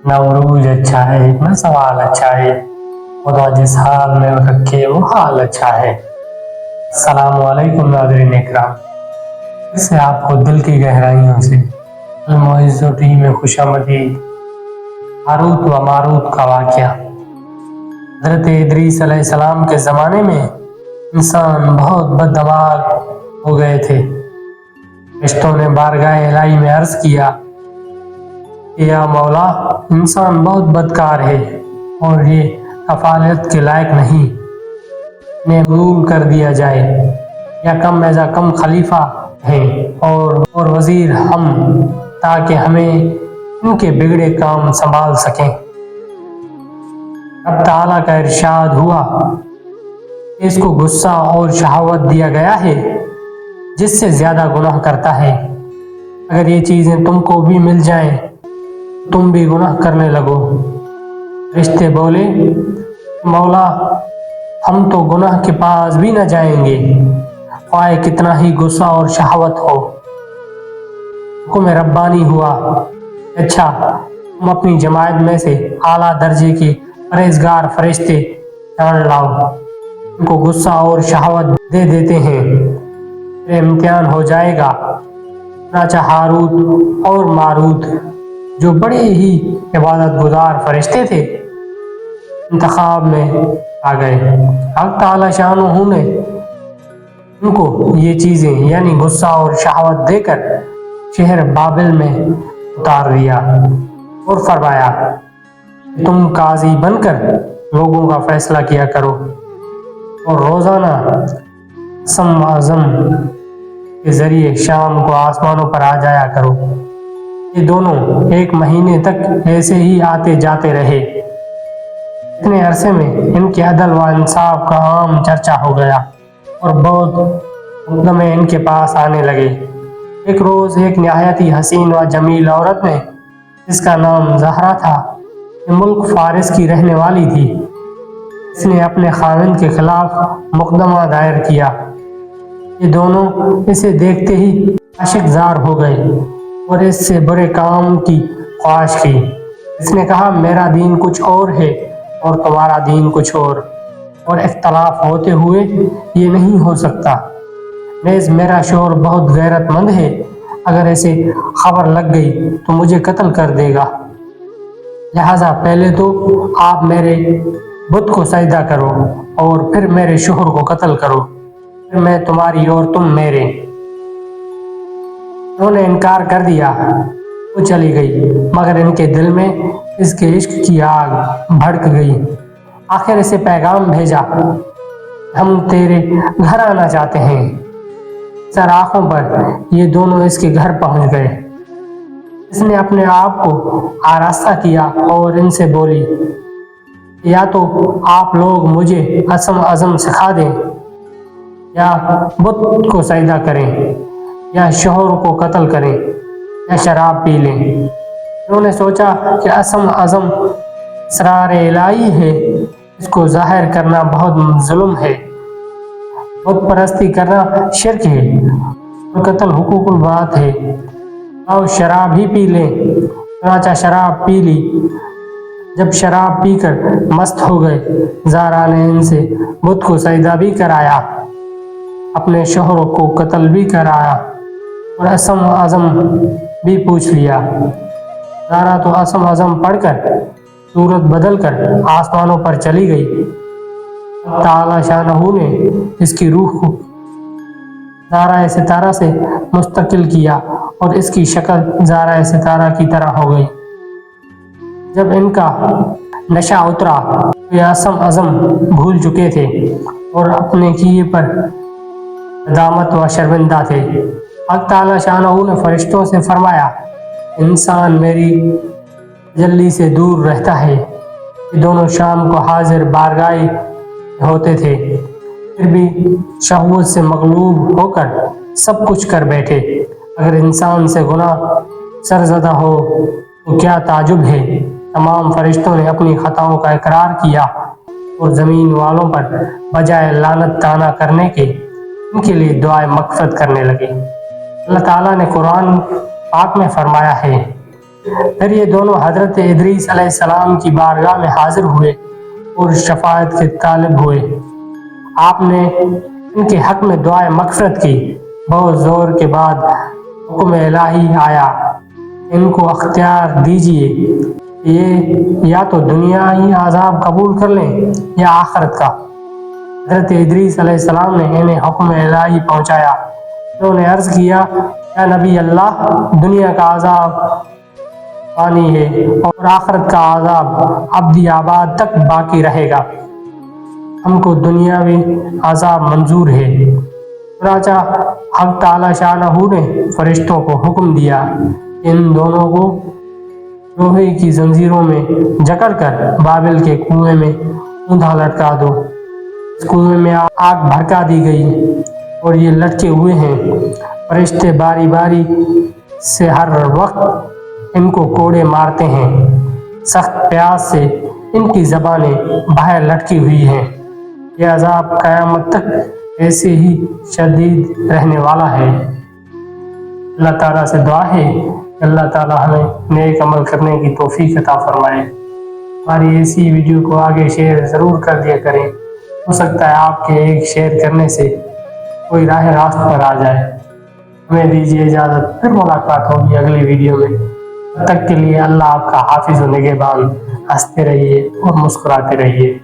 نہ عروج اچھا ہے نہ سوال اچھا ہے، خدا جس حال میں رکھے وہ حال اچھا ہے۔ السلام علیکم ناظرین اکرام، پھر سے آپ کو دل کی گہرائیوں سے المعز ٹیم میں خوش آمدید۔ ہاروت و ماروت کا واقعہ۔ حضرت ادریس علیہ السلام کے زمانے میں انسان بہت بددماغ ہو گئے تھے۔ فرشتوں نے بارگاہ الہی میں عرض کیا کہ یا مولا، انسان بہت بدکار ہے اور یہ کفالت کے لائق نہیں، انہیں مقبول کر دیا جائے، یا کم از کم خلیفہ ہے اور وزیر ہم، تاکہ ہمیں ان کے بگڑے کام سنبھال سکیں۔ رب تعالیٰ کا ارشاد ہوا کہ اس کو غصہ اور شہوت دیا گیا ہے جس سے زیادہ گناہ کرتا ہے۔ اگر یہ چیزیں تم کو بھی مل جائیں تم بھی گناہ کرنے لگو۔ فرشتے بولے مولا، ہم تو گناہ کے پاس بھی نہ جائیں گے، خواہ کتنا ہی غصہ اور شہوت ہو۔ حکم ربانی ہوا، اچھا تم اپنی جماعت میں سے اعلیٰ درجے کے پرہیزگار فرشتے جان لاؤ، ان کو غصہ اور شہوت دے دیتے ہیں، پھر امتحان ہو جائے گا۔ چنانچہ ہاروت اور ماروت جو بڑے ہی عبادت گزار فرشتے تھے انتخاب میں آ گئے۔ حق تعالی شانہ نے ان کو یہ چیزیں یعنی غصہ اور شہوت دے کر شہر بابل میں اتار دیا اور فرمایا کہ تم قاضی بن کر لوگوں کا فیصلہ کیا کرو اور روزانہ قسم اعظم کے ذریعے شام کو آسمانوں پر آ جایا کرو۔ یہ دونوں ایک مہینے تک ایسے ہی آتے جاتے رہے۔ اتنے عرصے میں ان کے عدل و انصاف کا عام چرچا ہو گیا اور بہت مقدمے ان کے پاس آنے لگے۔ ایک روز ایک نہایت ہی حسین و جمیل عورت نے، جس کا نام زہرا تھا، یہ ملک فارس کی رہنے والی تھی، اس نے اپنے خاوند کے خلاف مقدمہ دائر کیا۔ یہ دونوں اسے دیکھتے ہی عاشق زار ہو گئے اور اس سے برے کام کی خواہش کی۔ اس نے کہا میرا دین کچھ اور ہے اور تمہارا دین کچھ اور اختلاف ہوتے ہوئے یہ نہیں ہو سکتا۔ نیز میرا شوہر بہت غیرت مند ہے، اگر اسے خبر لگ گئی تو مجھے قتل کر دے گا، لہذا پہلے تو آپ میرے بت کو سجدہ کرو اور پھر میرے شوہر کو قتل کرو، پھر میں تمہاری اور تم میرے۔ انہوں نے انکار کر دیا، وہ چلی گئی، مگر ان کے دل میں اس کے عشق کی آگ بھڑک گئی۔ آخر اسے پیغام بھیجا، ہم تیرے گھر آنا چاہتے ہیں۔ سر آنکھوں پر یہ دونوں اس کے گھر پہنچ گئے۔ اس نے اپنے آپ کو آراستہ کیا اور ان سے بولی یا تو آپ لوگ مجھے قسم عزم سکھا دیں، یا بت کو سجدہ کریں، یا شوہر کو قتل کریں، یا شراب پی لیں۔ انہوں نے سوچا کہ قسم عزم اسرار الہی ہے، اس کو ظاہر کرنا بہت ظلم ہے، بت پرستی کرنا شرک ہے اور قتل حقوق البات ہے، اور شراب ہی پی لیں۔ چنانچہ شراب پی لی۔ جب شراب پی کر مست ہو گئے، زہرا نے ان سے بت کو سجدہ بھی کرایا، اپنے شوہر کو قتل بھی کرایا اور قسم عزم بھی پوچھ لیا۔ زہرا تو قسم عزم پڑھ کر صورت بدل کر آسمانوں پر چلی گئی۔ تعالی شانہ نے اس کی روح کو زہرا ستارہ سے مستقل کیا اور اس کی شکل زہرا ستارہ کی طرح ہو گئی۔ جب ان کا نشہ اترا تو یہ قسم عزم بھول چکے تھے اور اپنے کیے پر ندامت و شرمندہ تھے۔ حق تعالی شانہ نے فرشتوں سے فرمایا انسان میری تجلی سے دور رہتا ہے۔ یہ دونوں شام کو حاضر بارگاہ ہوتے تھے، پھر بھی شہوت سے مغلوب ہو کر سب کچھ کر بیٹھے۔ اگر انسان سے گناہ سرزدہ ہو تو کیا تعجب ہے۔ تمام فرشتوں نے اپنی خطاؤں کا اقرار کیا اور زمین والوں پر بجائے لعنت طعنہ کرنے کے ان کے لیے دعائیں مغفرت کرنے لگے۔ اللہ تعالیٰ نے قرآن پاک میں فرمایا ہے پھر یہ دونوں حضرت ادریس علیہ السلام کی بارگاہ میں حاضر ہوئے اور شفاعت کے طالب ہوئے۔ آپ نے ان کے حق میں دعائے مغفرت کی۔ بہت زور کے بعد حکم الہی آیا، ان کو اختیار دیجیے، یہ یا تو دنیائی عذاب قبول کر لیں یا آخرت کا۔ حضرت ادریس علیہ السلام نے انہیں حکم الہی پہنچایا۔ انہوں نے عرض کیا، یا نبی اللہ، دنیا کا عذاب فانی ہے اور آخرت کا عذاب ابدی آباد تک باقی رہے گا، ہم کو دنیاوی عذاب منظور ہے۔ چنانچہ حق تعالی شانہ نے فرشتوں کو حکم دیا، ان دونوں کو لوہے کی زنجیروں میں جکڑ کر بابل کے کنویں میں اوندا لٹکا دو۔ اس کنویں میں آگ بھڑکا دی گئی اور یہ لٹکے ہوئے ہیں۔ فرشتے باری باری سے ہر وقت ان کو کوڑے مارتے ہیں، سخت پیاس سے ان کی زبانیں باہر لٹکی ہوئی ہیں۔ یہ عذاب قیامت تک ایسے ہی شدید رہنے والا ہے۔ اللہ تعالیٰ سے دعا ہے کہ اللہ تعالیٰ ہمیں نیک عمل کرنے کی توفیق عطا فرمائے۔ ہماری ایسی ویڈیو کو آگے شیئر ضرور کر دیا کریں، ہو سکتا ہے آپ کے ایک شیئر کرنے سے کوئی راہ راست پر آ جائے۔ ہمیں دیجیے اجازت، پھر ملاقات ہوگی اگلی ویڈیو میں۔ تب تک کے لیے اللہ آپ کا حافظ و نگہبان۔ ہنستے رہیے اور مسکراتے رہیے۔